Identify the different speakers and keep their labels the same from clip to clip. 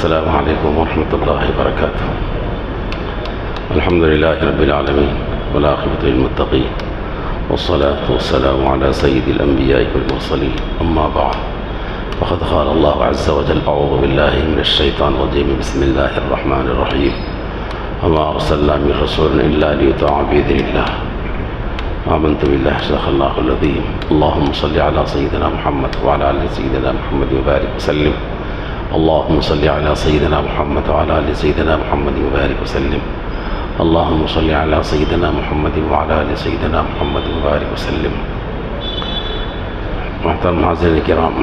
Speaker 1: السلام علیکم ورحمۃ اللہ وبرکاتہ۔ الحمد للہ رب العالمین والعاقبۃ للمتقین والصلاة والسلام على سید الانبیاء والمرسلین، اما بعد فقد قال اللہ عز وجل اعوذ باللہ من الشیطان الرجیم، بسم اللہ الرحمن الرحیم، وما ارسلنا من رسول الا لیطاع باذن اللہ، آمنت باللہ صدق اللہ العظیم، اللہم صل علی سیدنا محمد وعلى آل سیدنا محمد وبارک وسلم، اللہم صل علی سیدنا محمد وعلى آل سیدنا محمد وبارک وسلم، اللہم صل علی سیدنا محمد وعلى آل سیدنا محمد وبارک وسلم۔ محترم حاضرین کرام،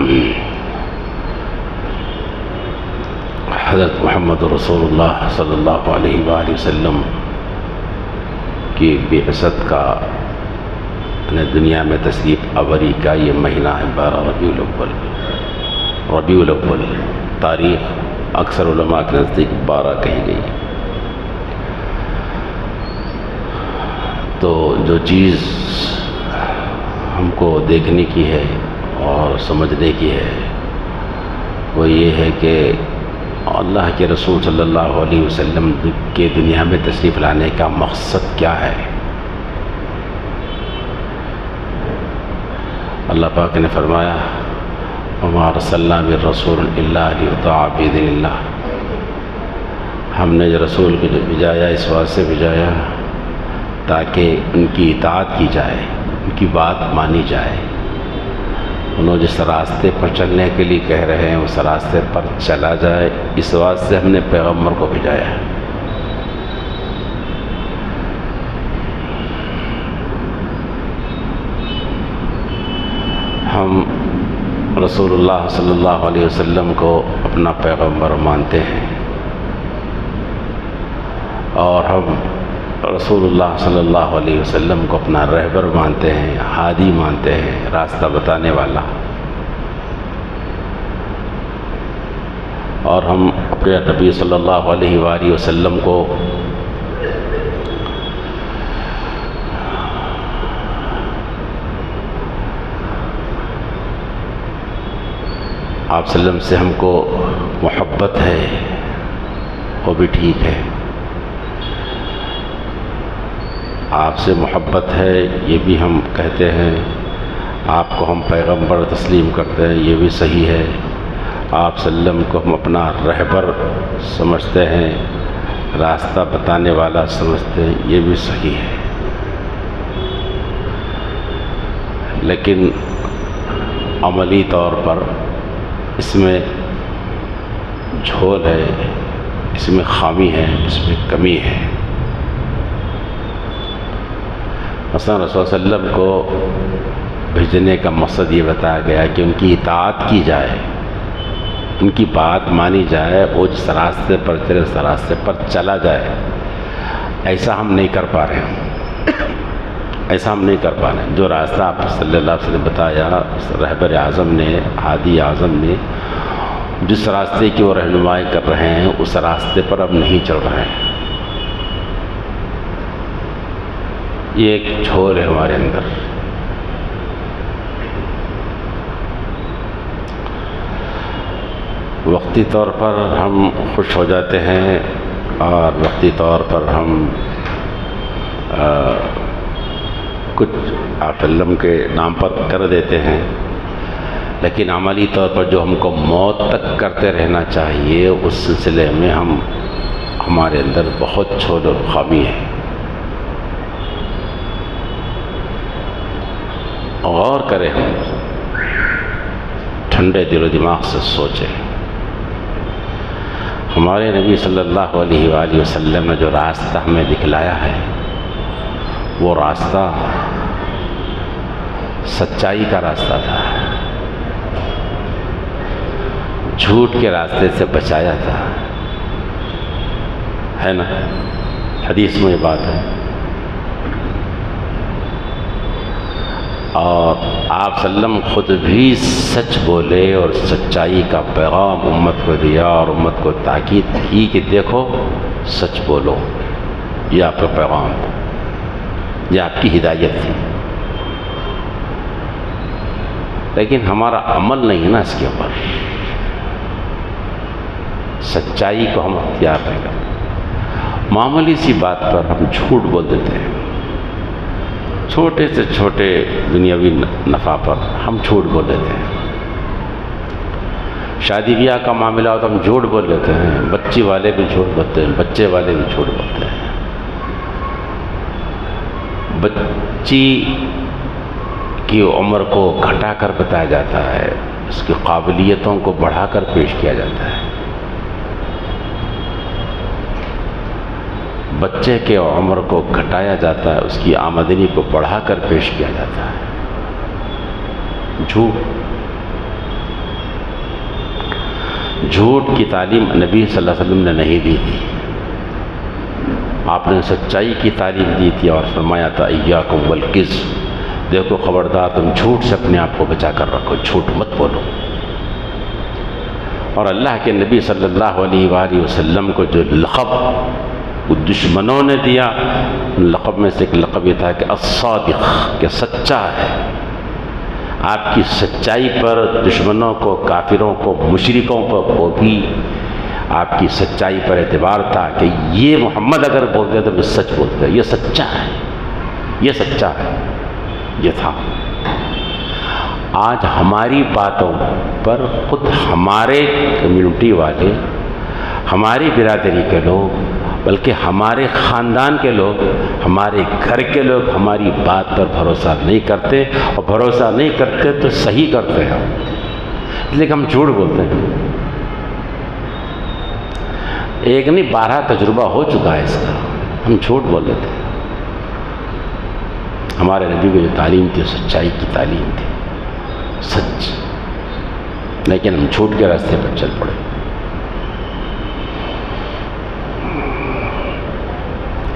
Speaker 1: حضرت محمد رسول اللہ صلی اللہ علیہ وآلہ وسلم کی بعثت کا دنیا میں تشریف آوری کا یہ مہینہ ہے 12 ربیع الاول، تاریخ اکثر علماء کے نزدیک 12 کہی گئی۔ تو جو چیز ہم کو دیکھنے کی ہے اور سمجھنے کی ہے وہ یہ ہے کہ اللہ کے رسول صلی اللہ علیہ وسلم کے دنیا میں تشریف لانے کا مقصد کیا ہے۔ اللہ پاک نے فرمایا وما ارسلنا من رسول الا لیطاع باذن اللہ، ہم نے جو رسول کو جو بھیجایا اس واسطے بھیجایا تاکہ ان کی اطاعت کی جائے، ان کی بات مانی جائے، انہوں جس راستے پر چلنے کے لیے کہہ رہے ہیں اس راستے پر چلا جائے، اس واسطے ہم نے پیغمبر کو بھیجایا ہے۔ ہم رسول اللہ صلی اللہ علیہ وسلم کو اپنا پیغمبر مانتے ہیں اور ہم رسول اللہ صلی اللہ علیہ وسلم کو اپنا رہبر مانتے ہیں، ہادی مانتے ہیں، راستہ بتانے والا، اور ہم اپنے نبی صلی اللہ علیہ وآلہ وسلم کو آپ صلی اللہ علیہ وسلم سے ہم کو محبت ہے وہ بھی ٹھیک ہے، آپ سے محبت ہے یہ بھی ہم کہتے ہیں، آپ کو ہم پیغمبر تسلیم کرتے ہیں یہ بھی صحیح ہے، آپ صلی اللہ علیہ وسلم کو ہم اپنا رہبر سمجھتے ہیں، راستہ بتانے والا سمجھتے ہیں یہ بھی صحیح ہے۔ لیکن عملی طور پر اس میں جھول ہے، اس میں خامی ہے، اس میں کمی ہے۔ مثلا رسول صلی اللہ علیہ وسلم کو بھیجنے کا مقصد یہ بتایا گیا کہ ان کی اطاعت کی جائے، ان کی بات مانی جائے، وہ جس راستے پر چلے اس راستے پر چلا جائے۔ ایسا ہم نہیں کر پا رہے ہیں، ایسا ہم نہیں کر پا رہے ہیں۔ جو راستہ آپ صلی اللہ علیہ وسلم بتایا، رہبر اعظم نے، ہادی اعظم نے جس راستے کی وہ رہنمائی کر رہے ہیں اس راستے پر اب نہیں چل رہے ہیں۔ یہ ایک جھول ہے ہمارے اندر۔ وقتی طور پر ہم خوش ہو جاتے ہیں اور وقتی طور پر ہم کچھ علم کے نام پر کر دیتے ہیں، لیکن عملی طور پر جو ہم کو موت تک کرتے رہنا چاہیے اس سلسلے میں ہمارے اندر بہت جھول اور خامی ہے۔ غور کریں، ہم ٹھنڈے دل و دماغ سے سوچیں، ہمارے نبی صلی اللہ علیہ وآلہ وسلم نے جو راستہ ہمیں دکھلایا ہے وہ راستہ سچائی کا راستہ تھا، جھوٹ کے راستے سے بچایا تھا، ہے نا؟ حدیث میں یہ بات ہے۔ اور آپ صلی اللہ علیہ وسلم خود بھی سچ بولے اور سچائی کا پیغام امت کو دیا اور امت کو تاکید کی کہ دیکھو سچ بولو، یہ آپ کا پیغام، یہ آپ کی ہدایت تھی۔ لیکن ہمارا عمل نہیں ہے نا اس کے اوپر، سچائی کو ہم اختیار نہیں کرتے. معمولی سی بات پر ہم جھوٹ بول دیتے ہیں، چھوٹے سے چھوٹے دنیاوی نفع پر ہم جھوٹ بول دیتے ہیں. شادی بیاہ کا معاملہ ہو تو ہم جھوٹ بول لیتے ہیں، بچی والے بھی جھوٹ بولتے ہیں، بچے والے بھی جھوٹ بولتے ہیں. بچی کی عمر کو گھٹا کر بتایا جاتا ہے، اس کی قابلیتوں کو بڑھا کر پیش کیا جاتا ہے. بچے کے عمر کو گھٹایا جاتا ہے، اس کی آمدنی کو بڑھا کر پیش کیا جاتا ہے. جھوٹ کی تعلیم نبی صلی اللہ علیہ وسلم نے نہیں دی تھی. آپ نے سچائی کی تعلیم دی تھی اور فرمایا تھا ایاکم والکذب، دیکھو خبردار تم جھوٹ سے اپنے آپ کو بچا کر رکھو، جھوٹ مت بولو. اور اللہ کے نبی صلی اللہ علیہ وآلہ وسلم کو جو لقب دشمنوں نے دیا، لقب میں سے ایک لقب یہ تھا کہ الصادق، کہ سچا ہے. آپ کی سچائی پر دشمنوں کو، کافروں کو، مشرکوں کو بھی آپ کی سچائی پر اعتبار تھا کہ یہ محمد اگر بولتے تو وہ سچ بولتے، یہ سچا ہے، یہ سچا ہے، یہ تھا. آج ہماری باتوں پر خود ہمارے کمیونٹی والے، ہماری برادری کے لوگ، بلکہ ہمارے خاندان کے لوگ، ہمارے گھر کے لوگ ہماری بات پر بھروسہ نہیں کرتے، اور بھروسہ نہیں کرتے تو صحیح کرتے ہیں، اس لیے کہ ہم جھوٹ بولتے ہیں. ایک نہیں 12 تجربہ ہو چکا ہے اس کا، ہم جھوٹ بول لیتے ہیں. ہمارے نبی کی جو تعلیم تھی سچائی کی تعلیم تھی، سچ، لیکن ہم جھوٹ کے راستے پر چل پڑے.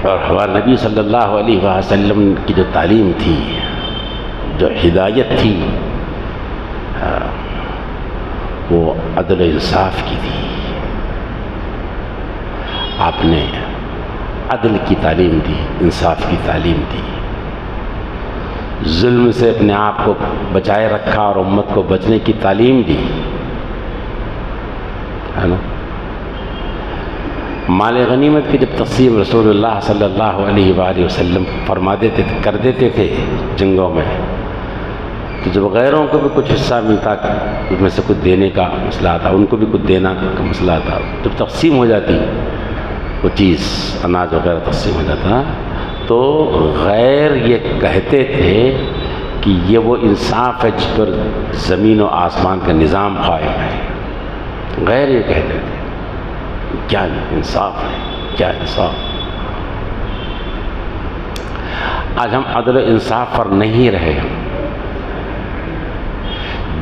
Speaker 1: اور ہمارے نبی صلی اللہ علیہ وسلم کی جو تعلیم تھی، جو ہدایت تھی، وہ عدل و انصاف کی تھی. آپ نے عدل کی تعلیم دی، انصاف کی تعلیم دی، ظلم سے اپنے آپ کو بچائے رکھا اور امت کو بچنے کی تعلیم دی، ہے نا. مال غنیمت کی جب تقسیم رسول اللہ صلی اللہ علیہ وآلہ وسلم فرما دیتے تھے، کر دیتے تھے جنگوں میں، تو جب غیروں کو بھی کچھ حصہ ملتا، اس میں سے کچھ دینے کا مسئلہ آتا، ان کو بھی کچھ دینا کا مسئلہ آتا. جب تقسیم ہو جاتی وہ چیز، اناج وغیرہ تقسیم ہو جاتا، تو غیر یہ کہتے تھے کہ یہ وہ انصاف ہے جس پر زمین و آسمان کا نظام قائم ہے. غیر یہ کہتے تھے کیا انصاف ہے، کیا انصاف. آج ہم عدل و انصاف پر نہیں رہے.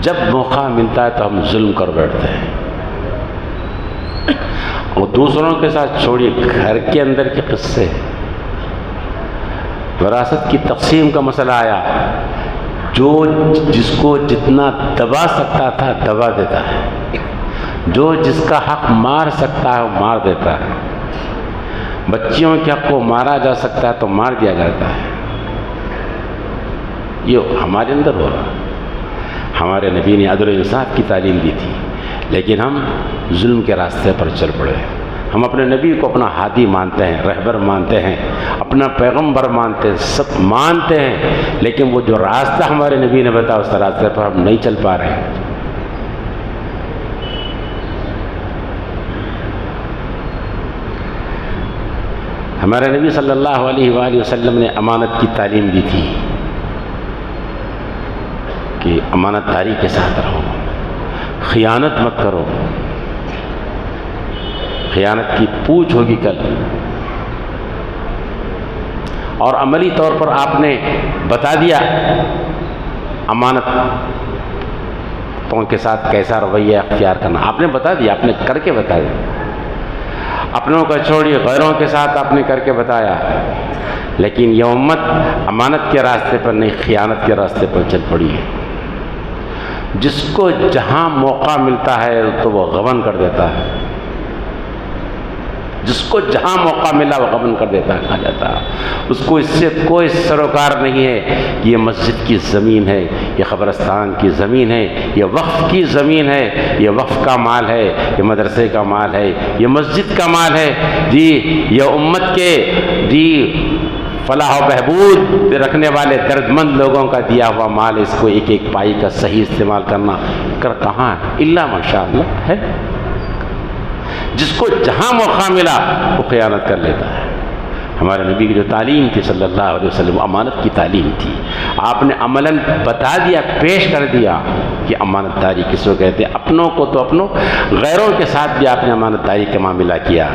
Speaker 1: جب موقع ملتا ہے تو ہم ظلم کر بیٹھتے ہیں، اور دوسروں کے ساتھ چھوڑیے، گھر کے اندر کے قصے. وراثت کی تقسیم کا مسئلہ آیا، جو جس کو جتنا دبا سکتا تھا دبا دیتا ہے، جو جس کا حق مار سکتا ہے وہ مار دیتا ہے. بچیوں کے حق کو مارا جا سکتا ہے تو مار دیا جاتا ہے. یہ ہمارے اندر ہو رہا. ہمارے نبی نے عدل و انصاف کی تعلیم دی تھی، لیکن ہم ظلم کے راستے پر چل پڑے. ہم اپنے نبی کو اپنا ہادی مانتے ہیں، رہبر مانتے ہیں، اپنا پیغمبر مانتے ہیں، سب مانتے ہیں، لیکن وہ جو راستہ ہمارے نبی نے بتایا اس راستے پر ہم نہیں چل پا رہے ہیں. ہمارے نبی صلی اللہ علیہ وآلہ وسلم نے امانت کی تعلیم دی تھی کہ امانت داری کے ساتھ رہو، خیانت مت کرو. خیانت کی پوچھ ہوگی کل. اور عملی طور پر آپ نے بتا دیا امانت کے ساتھ کیسا رویہ اختیار کرنا. آپ نے بتا دیا، آپ نے کر کے بتا دیا. اپنوں کا چھوڑیے، غیروں کے ساتھ آپ نے کر کے بتایا. لیکن یہ امت امانت کے راستے پر نہیں، خیانت کے راستے پر چل پڑی ہے. جس کو جہاں موقع ملتا ہے تو وہ غبن کر دیتا ہے. جس کو جہاں موقع ملا وہ غبن کر دیتا کھا جاتا. اس کو اس سے کوئی سروکار نہیں ہے کہ یہ مسجد کی زمین ہے، یہ قبرستان کی زمین ہے، یہ وقف کی زمین ہے، یہ وقف کا مال ہے، یہ مدرسے کا مال ہے، یہ مسجد کا مال ہے جی، یہ امت کے جی فلاح و بہبود رکھنے والے درد مند لوگوں کا دیا ہوا مال، اس کو ایک ایک پائی کا صحیح استعمال کرنا کہاں ہے؟ الا ماشاء اللہ ہے. جس کو جہاں موقع ملا وہ خیانت کر لیتا ہے. ہمارے نبی کی جو تعلیم تھی صلی اللہ علیہ وسلم، امانت کی تعلیم تھی. آپ نے عملاً بتا دیا، پیش کر دیا کہ امانت داری کس کو کہتے ہیں. اپنوں کو تو اپنوں، غیروں کے ساتھ بھی آپ نے امانت داری کا معاملہ کیا.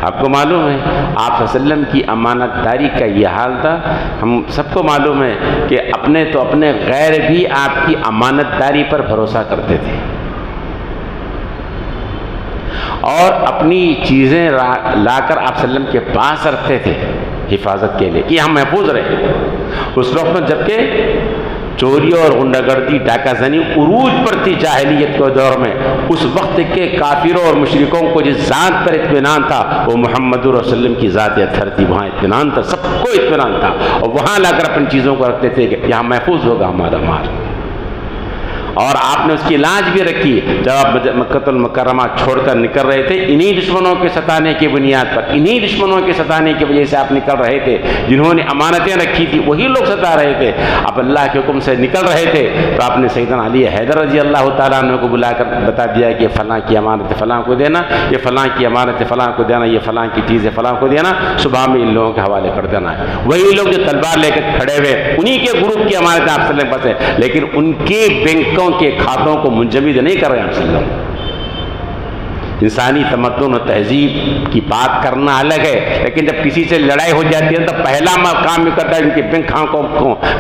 Speaker 1: آپ کو معلوم ہے آپ صلی اللہ علیہ وسلم کی امانت داری کا یہ حال تھا. ہم سب کو معلوم ہے کہ اپنے تو اپنے، غیر بھی آپ کی امانت داری پر بھروسہ کرتے تھے اور اپنی چیزیں لا کر آپ صلی اللہ علیہ وسلم کے پاس رکھتے تھے حفاظت کے لیے کہ ہم محفوظ رہیں. اس وقت میں جبکہ چوری اور غنڈہ گردی، ڈاکہ زنی عروج پر تھی جاہلیت کے دور میں، اس وقت کے کافروں اور مشرکوں کو جس ذات پر اطمینان تھا وہ محمد رسول اللہ علیہ وسلم کی ذات اطہر تھی. وہاں اطمینان تھا، سب کو اطمینان تھا، اور وہاں لا کر اپنی چیزوں کو رکھتے تھے کہ یہاں محفوظ ہوگا ہمارا مال. اور آپ نے اس کی لاج بھی رکھی. جب آپ مکہ المکرمہ چھوڑ کر نکل رہے تھے، انہی دشمنوں کے ستانے کی بنیاد پر، انہی دشمنوں کے ستانے کی وجہ سے آپ نکل رہے تھے. جنہوں نے امانتیں رکھی تھی وہی لوگ ستا رہے تھے. آپ اللہ کے حکم سے نکل رہے تھے تو آپ نے سیدنا علی حیدر رضی اللہ تعالیٰ عنہ کو بلا کر بتا دیا کہ فلاں کی امانت فلاں کو دینا، یہ فلاں کی امانت فلاں کو دینا، یہ فلاں کی چیز فلاں کو دینا، صبح میں ان لوگوں کے حوالے کر دینا ہے. وہی لوگ جو تلوار لے کر کھڑے ہوئے، انہی کے گروپ کی امانتیں آپ صلی اللہ علیہ وسلم پاس ہے، لیکن ان کے بینکوں کے کھاتوں کو منجمد نہیں کر رہے ہیں آپ صلی اللہ علیہ وسلم. انسانی تمدن و تہذیب کی بات کرنا الگ ہے، لیکن جب کسی سے لڑائی ہو جاتی ہے تو پہلا کام یہ کرتا ہے ان کے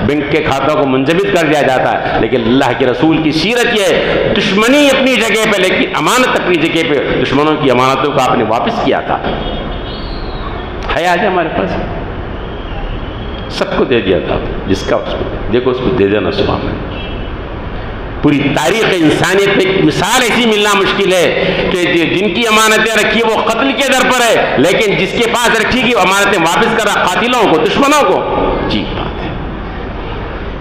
Speaker 1: بینک کے کھاتوں کو منجمد کر دیا جاتا ہے. لیکن اللہ کے رسول کی سیرت یہ ہے، دشمنی اپنی جگہ پہ لیکن امانت اپنی جگہ پہ. دشمنوں کی امانتوں کو آپ نے واپس کیا تھا. ہے آج ہمارے پاس، سب کو دے دیا تھا، جس کا اس کو دیکھو، اس کو دے دینا. صبح میں پوری تاریخ انسانیت میں ایک مثال ایسی ملنا مشکل ہے کہ جن کی امانتیں رکھی وہ قتل کے در پر ہے، لیکن جس کے پاس رکھی گی وہ امانتیں واپس کر رہا قاتلوں کو، دشمنوں کو. جی بات ہے.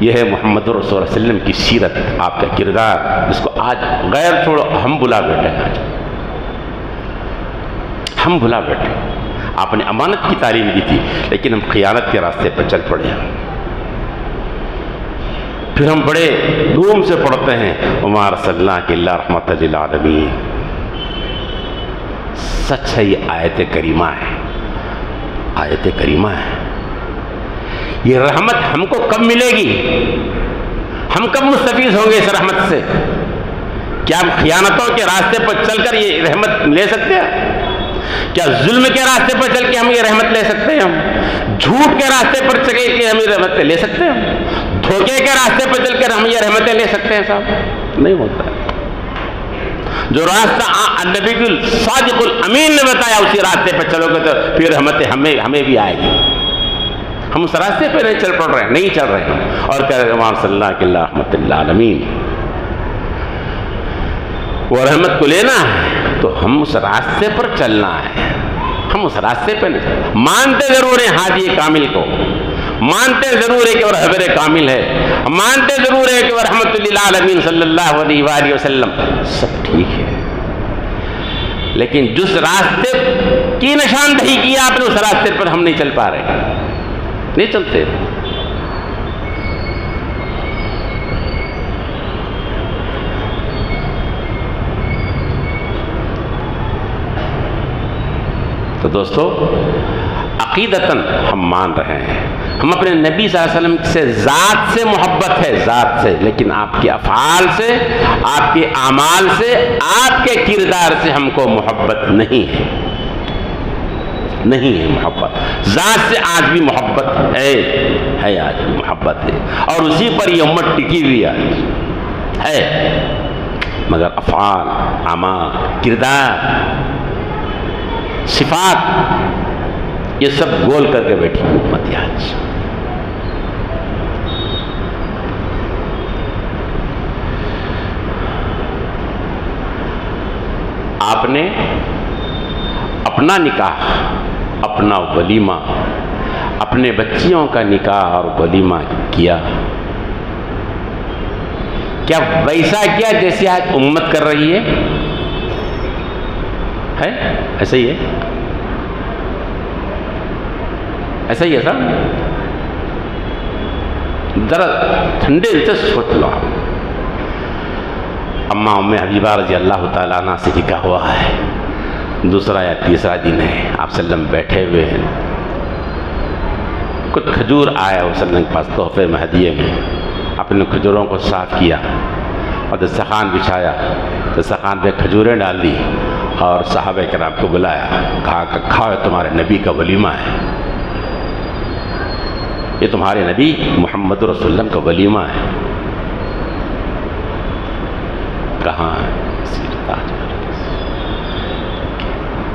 Speaker 1: یہ ہے محمد رسول اللہ علیہ وسلم کی سیرت، آپ کا کردار، جس کو آج غیر چھوڑو ہم بھلا بیٹھے ہیں. آج ہم بھلا بیٹھے. آپ نے امانت کی تعلیم دی تھی لیکن ہم خیانت کے راستے پر چل پڑے ہیں. پھر ہم بڑے دھوم سے پڑھتے ہیں وما ارسلناک الا رحمۃ للعالمین. سچ ہے، یہ آیت کریمہ ہے، آیت کریمہ ہے. یہ رحمت ہم کو کب ملے گی؟ ہم کب مستفیض ہوں گے اس رحمت سے؟ کیا ہم خیانتوں کے راستے پر چل کر یہ رحمت لے سکتے ہیں؟ کیا ظلم کے راستے پر چل کے ہم یہ رحمت لے سکتے ہیں؟ ہم جھوٹ کے راستے پر چل کے ہم یہ رحمتیں لے سکتے ہیں؟ دھوکے کے راستے پر چل کر ہم یہ رحمتیں لے سکتے ہیں؟ صاحب نہیں ہوتا ہے. جو راستہ نبی الصادق الامین نے بتایا اسی راستے پر چلو گے تو پھر رحمتیں ہمیں بھی آئے گی. ہم اس راستے پہ نہیں چل پڑ رہے ہیں، نہیں چل رہے ہیں. اور کہہ رہے ہیں صلی اللہ علیہ رحمت للعالمین. وہ رحمت کو لینا ہے تو ہم اس راستے پر چلنا ہے. ہم اس راستے پہ نہیں مانتے ضرور ہیں ہادی کامل کو، مانتے ضرور ہے کہ وہ رہبر کامل ہے، مانتے ضرور ہے کہ وہ رحمت للعالمین صلی اللہ علیہ وآلہ وسلم، سب ٹھیک ہے. لیکن جس راستے کی نشاندہی کی آپ نے اس راستے پر ہم نہیں چل پا رہے، نہیں چلتے. تو دوستو عقیدتاً ہم مان رہے ہیں، ہم اپنے نبی صلی اللہ علیہ وسلم سے ذات سے محبت ہے، ذات سے، لیکن آپ کے افعال سے، آپ کے اعمال سے، آپ کے کردار سے ہم کو محبت نہیں ہے، نہیں ہے محبت. ذات سے آج بھی محبت ہے، آج بھی محبت ہے، اور اسی پر یہ امت ٹکی ہوئی ہے. مگر افعال، اعمال، کردار، صفات، یہ سب گول کر کے بیٹھی امت آج. آپ نے اپنا نکاح، اپنا ولیمہ، اپنے بچیوں کا نکاح اور ولیمہ کیا، کیا ویسا کیا جیسے آج امت کر رہی ہے ایسا ہی ہے؟ ایسا ہی ہے سر؟ ذرا ٹھنڈے دل سے سوچ لو. اماں ام حبیبہ رضی اللہ تعالیٰ عنہ سے نکاح ہوا ہے، دوسرا یا تیسرا دن ہے، آپ صلی اللہ علیہ وسلم بیٹھے ہوئے ہیں، کچھ کھجور آیا وہ صلی اللہ علیہ وسلم کے پاس تحفے میں ہدیے میں، اپنے کھجوروں کو صاف کیا اور دسترخوان بچھایا، دسترخوان پہ کھجوریں ڈال دی اور صحابہ کرام کو بلایا، کہا کہ کھاؤ تمہارے نبی کا ولیمہ ہے، یہ تمہارے نبی محمد رسول اللہ کا ولیمہ ہے. کہاں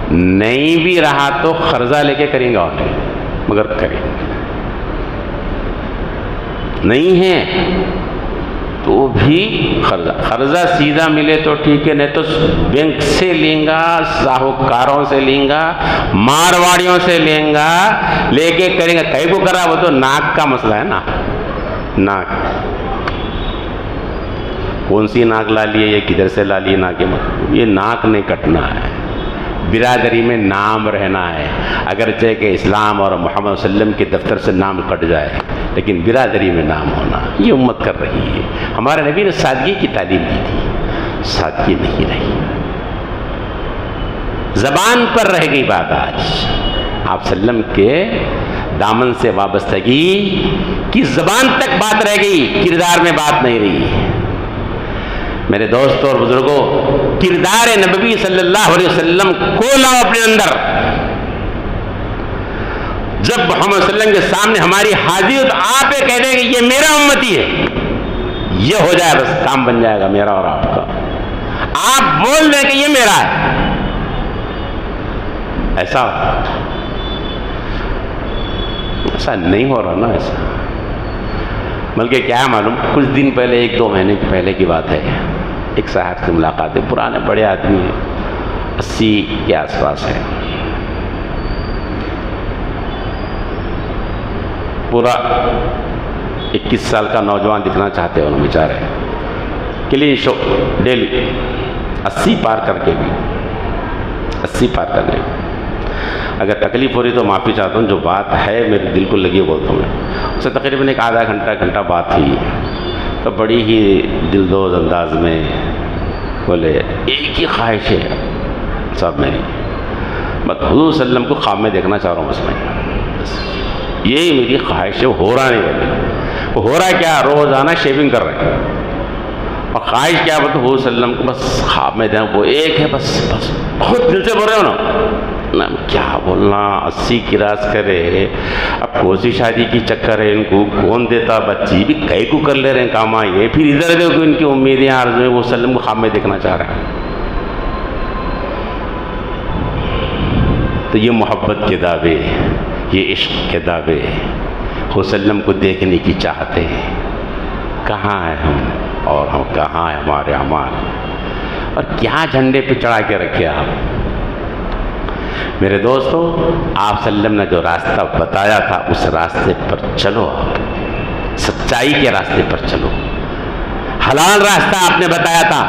Speaker 1: نہیں بھی رہا تو قرضہ لے کے کریں گا، مگر کریں نہیں ہے تو بھی قرضہ سیدھا ملے تو ٹھیک ہے، نہیں تو بینک سے لیں گا، ساہوکاروں سے لیں گا، مارواڑیوں سے لیں گا، لے کے کریں گا. کئی کو کرا وہ تو ناک کا مسئلہ ہے نا، ناک کون سی ناک لا لیے، یہ کدھر سے لا لیے ناک، یہ ناک نہیں کٹنا ہے، برادری میں نام رہنا ہے. اگرچہ کہ اسلام اور محمد صلی اللہ علیہ وسلم کے دفتر سے نام کٹ جائے لیکن برادری میں نام ہونا، یہ امت کر رہی ہے. ہمارے نبی نے سادگی کی تعلیم دی تھی، سادگی نہیں رہی، زبان پر رہ گئی بات. آج آپ صلی اللہ علیہ وسلم کے دامن سے وابستگی کی زبان تک بات رہ گئی، کردار میں بات نہیں رہی. میرے دوستوں اور بزرگوں، کردار نبوی صلی اللہ علیہ وسلم کو لاؤ اپنے اندر. جب محمد صلی اللہ علیہ وسلم کے سامنے ہماری حاضری ہو تو آپ یہ کہہ دیں کہ یہ میرا امتی ہے، یہ ہو جائے بس کام بن جائے گا میرا اور آپ کا. آپ بول دیں کہ یہ میرا ہے، ایسا نہیں ہو رہا نا. ایسا بلکہ کیا ہے معلوم، کچھ دن پہلے، 1-2 مہینے پہلے کی بات ہے، ایک صاحب سے ملاقات ہے، پرانے بڑے آدمی ہیں، 80 کے آس پاس ہے، پورا 21 سال کا نوجوان دکھنا چاہتے ہیں انہوں بیچارے، کلین شو ڈیلی 80 پار کر کے بھی 80 پار کرنے. اگر تکلیف ہو رہی تو معافی چاہتا ہوں، جو بات ہے میرے دل کو لگی بولتا ہوں میں. اس سے تقریباً ایک آدھا گھنٹہ بات ہوئی تو بڑی ہی دلدوز انداز میں بولے ایک ہی خواہش ہے صاحب میری، میں حضور صلی اللہ علیہ وسلم کو خواب میں دیکھنا چاہ رہا ہوں، بس میں یہی میری خواہش ہے. وہ ہو رہا نہیں بولے، وہ ہو رہا ہے کیا، روزانہ شیونگ کر رہے ہیں، اور خواہش کیا بولتے حضور صلی اللہ علیہ وسلم کو بس خواب میں دیکھنا، وہ ایک ہے بس بہت دل سے بول رہے ہو نا. کیا بولنا، 80 کی راز کرے، اب کون سی شادی کی چکر ہے ان کو، کون دیتا، بچی بھی کئی کو کر لے رہے ہیں کام آئیے، پھر ادھر دیکھو ان کی امیدیں آرزویں، وہ وسلم کو خواب میں دیکھنا چاہ رہا ہے. تو یہ محبت کے دعوے، یہ عشق کے دعوے، وسلم کو دیکھنے کی چاہتے ہیں. کہاں ہیں ہم اور ہم کہاں ہیں ہمارے اعمال، اور کیا جھنڈے پہ چڑھا کے رکھے آپ. میرے دوستو، آپ صلی اللہ علیہ وسلم نے جو راستہ بتایا تھا اس راستے پر چلو، آپ سچائی کے راستے پر چلو. حلال راستہ آپ نے بتایا تھا،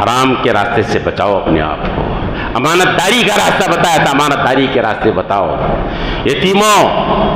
Speaker 1: حرام کے راستے سے بچاؤ اپنے آپ کو. امانت داری کا راستہ بتایا تھا، امانت داری کے راستے بتاؤ. یتیموں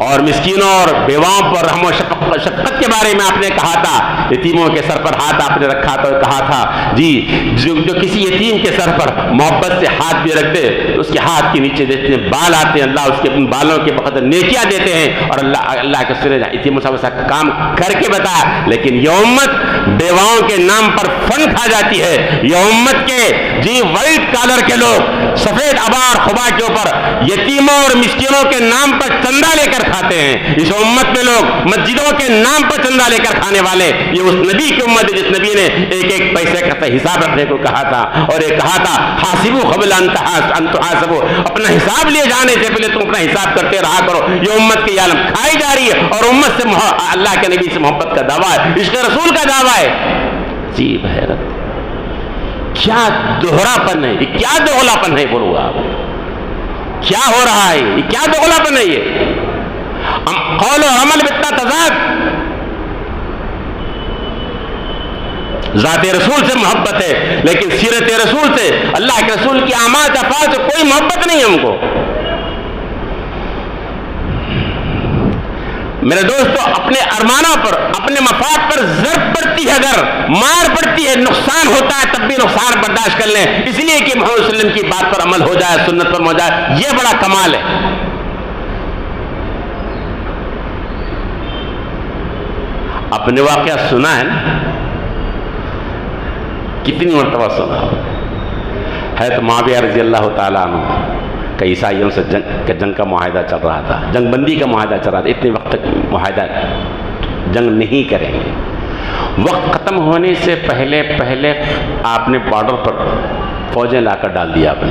Speaker 1: اور مسکینوں اور بیواؤں پر رحم و شفقت کے بارے میں آپ نے کہا تھا. یتیموں کے سر پر ہاتھ آپ نے رکھا تھا اور کہا تھا جی جو کسی یتیم کے سر پر محبت سے ہاتھ بھی رکھتے تو اس کے ہاتھ کے نیچے جتنے بال آتے ہیں اللہ اس کے ان بالوں کے بقدر نیکیاں دیتے ہیں. اور اللہ کے سورے یتیموں سے کام کر کے بتایا. لیکن یہ امت بیواؤں کے نام پر فن کھا جاتی ہے. یہ امت کے جی وائٹ کالر کے لوگ سفید ابار خبا کے اوپر یتیموں اور مسکینوں کے نام پر چندہ لے کر کھاتے ہیں. اس امت میں لوگ مسجدوں کے نام پر چندہ لے کر کھانے والے. یہ اس نبی کی امت ہے جس نبی نے ایک پیسے کا حساب رکھنے کو کہا تھا اور یہ کہا تھا حاسبوا قبل ان تحاسبوا، اپنا حساب لیے جانے سے پہلے تم اپنا حساب کرتے رہا کرو. یہ امت کی عالم کھائی جا رہی ہے اور امت سے اللہ کے نبی سے محبت کا دعویٰ ہے، عشق رسول کا دعویٰ ہے. عجیب حیرت، کیا دوہرا پن ہے، یہ کیا دوغلا پن ہے بولو آپ. کیا ہو رہا ہے؟ یہ کیا دوغلاپن ہے؟ یہ قول و عمل میں اتنا تضاد، ذات رسول سے محبت ہے لیکن سیرت رسول سے، اللہ کے رسول کی اعمال افعال سے کوئی محبت نہیں ہم کو۔ میرے دوستو، اپنے ارمانوں پر، اپنے مفاد پر ضرب پڑتی ہے، اگر مار پڑتی ہے، نقصان ہوتا ہے، تب بھی نقصان برداشت کر لیں، اس لیے کہ محمد صلی اللہ علیہ وسلم کی بات پر عمل ہو جائے، سنت پر ہو جائے، یہ بڑا کمال ہے۔ اپنے واقعہ سنا ہے نا، کتنی مرتبہ سنا ہے؟ تو معاویہ رضی اللہ تعالیٰ عنہ کہ عیسائیوں سے جنگ کا معاہدہ چل رہا تھا، جنگ بندی کا معاہدہ چل رہا تھا، اتنے وقت تک معاہدہ جنگ نہیں کریں گے۔ وقت ختم ہونے سے پہلے آپ نے بارڈر پر فوجیں لا کر ڈال دیا، آپ نے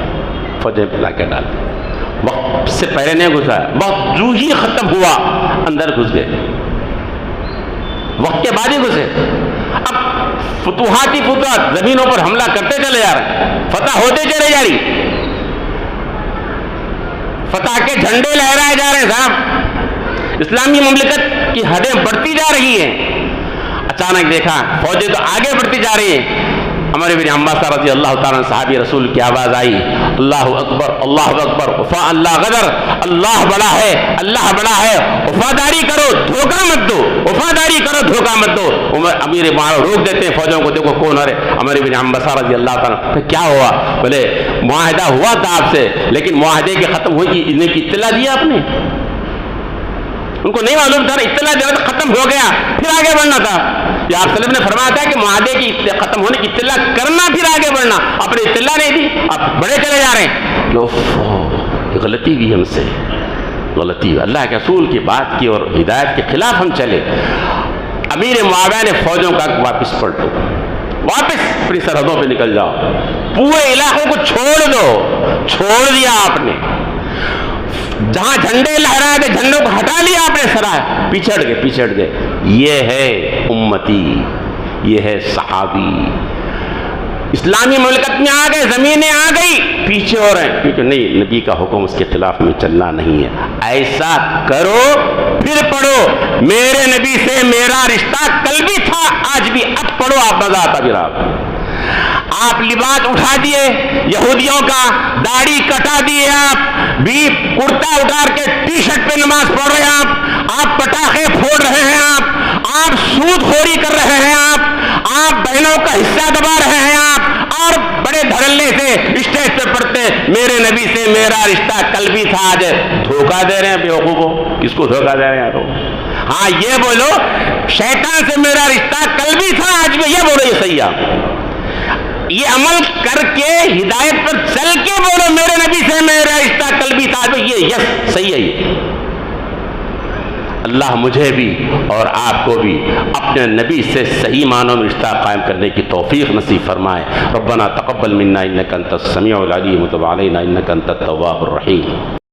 Speaker 1: فوجیں لا کر ڈال دی، وقت سے پہلے نہیں گھسا، وقت جو ہی ختم ہوا اندر گھس گئے، وقت کے بعد ہی گھسے۔ اب فتوحات زمینوں پر حملہ کرتے چلے جا رہے ہیں، فتح ہوتے چلے جا رہی، فتح کے جھنڈے لہرائے جا رہے ہیں صاحب، اسلامی مملکت کی حدیں بڑھتی جا رہی ہیں۔ اچانک دیکھا فوجیں تو آگے بڑھتی جا رہی ہیں، عمر بن عباس رضی اللہ تعالیٰ صحابی رسول کی آواز آئی، اللہ اکبر اللہ اکبر، وفا اللہ غدر، اللہ بڑا ہے، اللہ بڑا ہے، وفاداری کرو دھوکہ مت دو، وفاداری کرو دھوکہ مت دو۔ امیر معاویہ روک دیتے ہیں فوجوں کو، دیکھو کون ہے؟ عمر بن عباس رضی اللہ تعالیٰ۔ کیا ہوا؟ بولے معاہدہ ہوا تھا آپ سے، لیکن معاہدے کے ختم ہوئی انہیں کی اطلاع دیا آپ نے؟ ان کو نہیں معلوم تھا، اطلاع دینا تو ختم ہو گیا، پھر آگے بڑھنا تھا۔ یہ آپ صلی اللہ علیہ وسلم نے فرمایا تھا کہ معاہدے کی ختم ہونے کی اطلاع کرنا، پھر آگے بڑھنا، آپ نے اطلاع نہیں دی، آپ بڑے چلے جا رہے ہیں۔ غلطی بھی ہم سے، غلطی ہوئی، اللہ کے رسول کی بات کی اور ہدایت کے خلاف ہم چلے۔ امیر معاویہ نے فوجوں کا واپس پلٹو، واپس اپنی سرحدوں پہ نکل جاؤ، پورے علاقوں کو چھوڑ دو، چھوڑ دیا آپ نے، جہاں جھنڈے لہرائے تھے جھنڈوں کو ہٹا لیا آپ نے، سرائے پیچھڑ گئے۔ یہ ہے امتی، یہ ہے صحابی، اسلامی مملکت میں آ گئے، زمینیں آ گئی، پیچھے ہو رہے ہیں، کیونکہ نہیں، نبی کا حکم اس کے خلاف میں چلنا نہیں ہے۔ ایسا کرو پھر پڑھو، میرے نبی سے میرا رشتہ کل بھی تھا آج بھی، اب پڑھو آپ مزہ آتا بھی رہا۔ آپ لباس اٹھا دیے یہودیوں کا، داڑھی کٹا دیے، آپ بھی کرتا اتار کے ٹی شرٹ پہ نماز پڑھ رہے ہیں، آپ پٹاخے پھوڑ رہے ہیں، آپ سود خوری کر رہے ہیں، آپ بہنوں کا حصہ دبا رہے ہیں، آپ اور بڑے دھڑلے سے اسٹیج پہ پڑھتے میرے نبی سے میرا رشتہ کل بھی تھا آج۔ دھوکہ دے رہے ہیں بیوقوف کو، کس کو دھوکہ دے رہے ہیں آپ؟ ہاں یہ بولو شیطان سے میرا رشتہ کل بھی تھا آج بھی، یہ بولو، یہ صحیح ہے۔ یہ عمل کر کے ہدایت پر چل کے بولو میرے نبی سے میرا رشتہ کل بھی تھا، یہ یس صحیح ہے۔ یہ اللہ مجھے بھی اور آپ کو بھی اپنے نبی سے صحیح معنوں میں رشتہ قائم کرنے کی توفیق نصیب فرمائے۔ ربنا تقبل منا انک انت السمیع العلیم وتب علینا انک انت التواب الرحیم۔